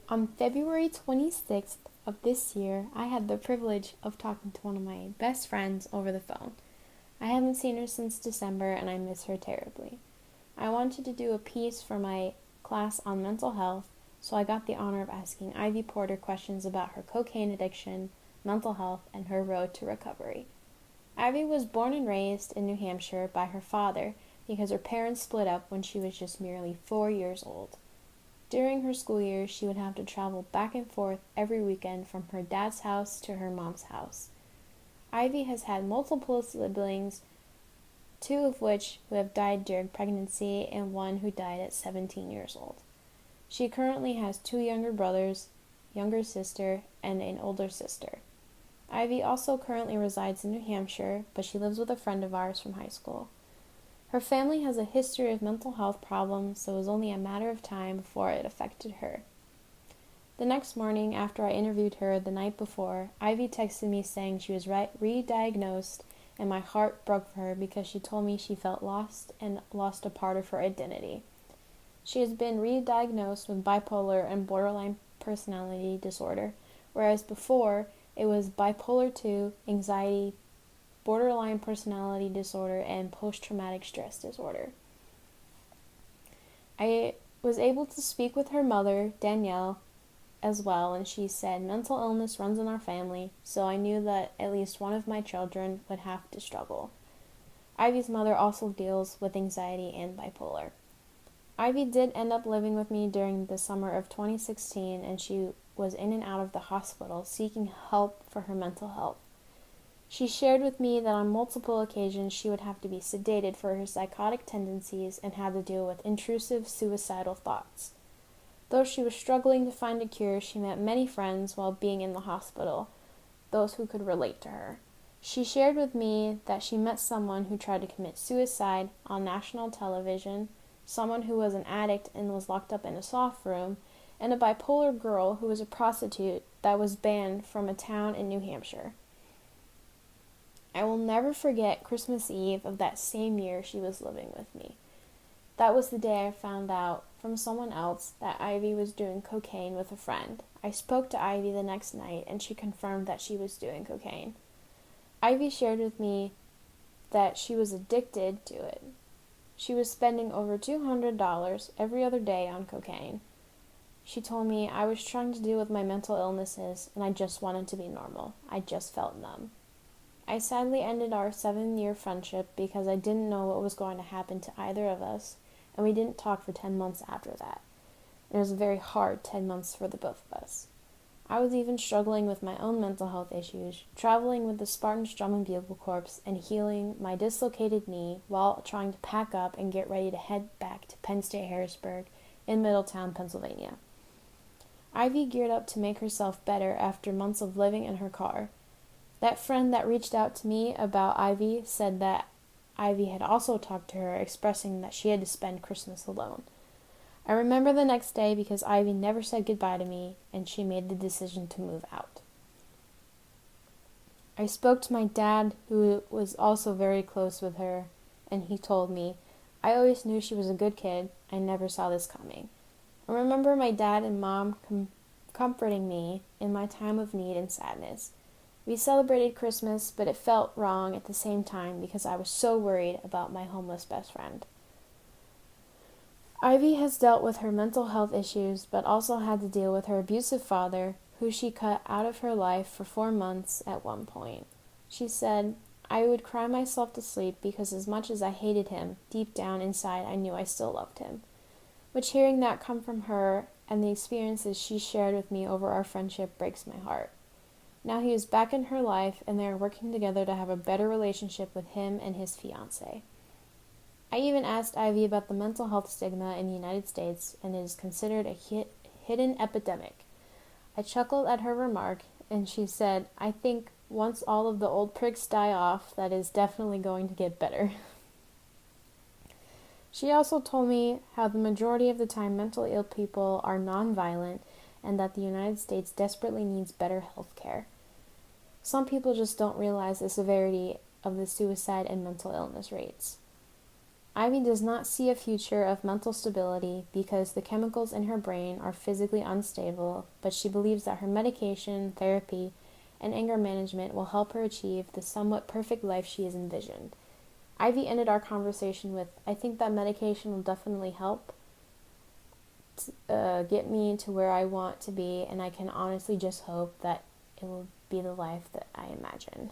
On February 26th of this year, I had the privilege of talking to one of my best friends over the phone. I haven't seen her since December and I miss her terribly. I wanted to do a piece for my class on mental health, so I got the honor of asking Ivy Porter questions about her cocaine addiction, mental health, and her road to recovery. Ivy was born and raised in New Hampshire by her father because her parents split up when she was just merely 4 years old. During her school years, she would have to travel back and forth every weekend from her dad's house to her mom's house. Ivy has had multiple siblings, two of which who have died during pregnancy and one who died at 17 years old. She currently has two younger brothers, younger sister, and an older sister. Ivy also currently resides in New Hampshire, but she lives with a friend of ours from high school. Her family has a history of mental health problems, so it was only a matter of time before it affected her. The next morning, after I interviewed her the night before, Ivy texted me saying she was re-diagnosed, and my heart broke for her because she told me she felt lost and lost a part of her identity. She has been re-diagnosed with bipolar and borderline personality disorder, whereas before it was bipolar 2, anxiety, borderline personality disorder, and post-traumatic stress disorder. I was able to speak with her mother, Danielle, as well, and she said mental illness runs in our family, so I knew that at least one of my children would have to struggle. Ivy's mother also deals with anxiety and bipolar. Ivy did end up living with me during the summer of 2016, and she was in and out of the hospital seeking help for her mental health. She shared with me that on multiple occasions she would have to be sedated for her psychotic tendencies and had to deal with intrusive suicidal thoughts. Though she was struggling to find a cure, she met many friends while being in the hospital, those who could relate to her. She shared with me that she met someone who tried to commit suicide on national television, someone who was an addict and was locked up in a soft room, and a bipolar girl who was a prostitute that was banned from a town in New Hampshire. I will never forget Christmas Eve of that same year she was living with me. That was the day I found out from someone else that Ivy was doing cocaine with a friend. I spoke to Ivy the next night and she confirmed that she was doing cocaine. Ivy shared with me that she was addicted to it. She was spending over $200 every other day on cocaine. She told me, I was trying to deal with my mental illnesses and I just wanted to be normal. I just felt numb. I sadly ended our 7-year friendship because I didn't know what was going to happen to either of us, and we didn't talk for 10 months after that. It was a very hard 10 months for the both of us. I was even struggling with my own mental health issues, traveling with the Spartans Drum and Bugle Corps and healing my dislocated knee while trying to pack up and get ready to head back to Penn State Harrisburg in Middletown, Pennsylvania. Ivy geared up to make herself better after months of living in her car. That friend that reached out to me about Ivy said that Ivy had also talked to her, expressing that she had to spend Christmas alone. I remember the next day because Ivy never said goodbye to me, and she made the decision to move out. I spoke to my dad, who was also very close with her, and he told me, I always knew she was a good kid. I never saw this coming. I remember my dad and mom comforting me in my time of need and sadness. We celebrated Christmas, but it felt wrong at the same time because I was so worried about my homeless best friend. Ivy has dealt with her mental health issues, but also had to deal with her abusive father, who she cut out of her life for 4 months at one point. She said, I would cry myself to sleep because as much as I hated him, deep down inside I knew I still loved him. Which hearing that come from her and the experiences she shared with me over our friendship breaks my heart. Now he is back in her life, and they are working together to have a better relationship with him and his fiancée. I even asked Ivy about the mental health stigma in the United States, and it is considered a hidden epidemic. I chuckled at her remark, and she said, I think once all of the old pricks die off, that is definitely going to get better. She also told me how the majority of the time mentally ill people are nonviolent, and that the United States desperately needs better health care. Some people just don't realize the severity of the suicide and mental illness rates. Ivy does not see a future of mental stability because the chemicals in her brain are physically unstable, but she believes that her medication, therapy, and anger management will help her achieve the somewhat perfect life she has envisioned. Ivy ended our conversation with, I think that medication will definitely help get me to where I want to be, and I can honestly just hope that it will be the life that I imagine.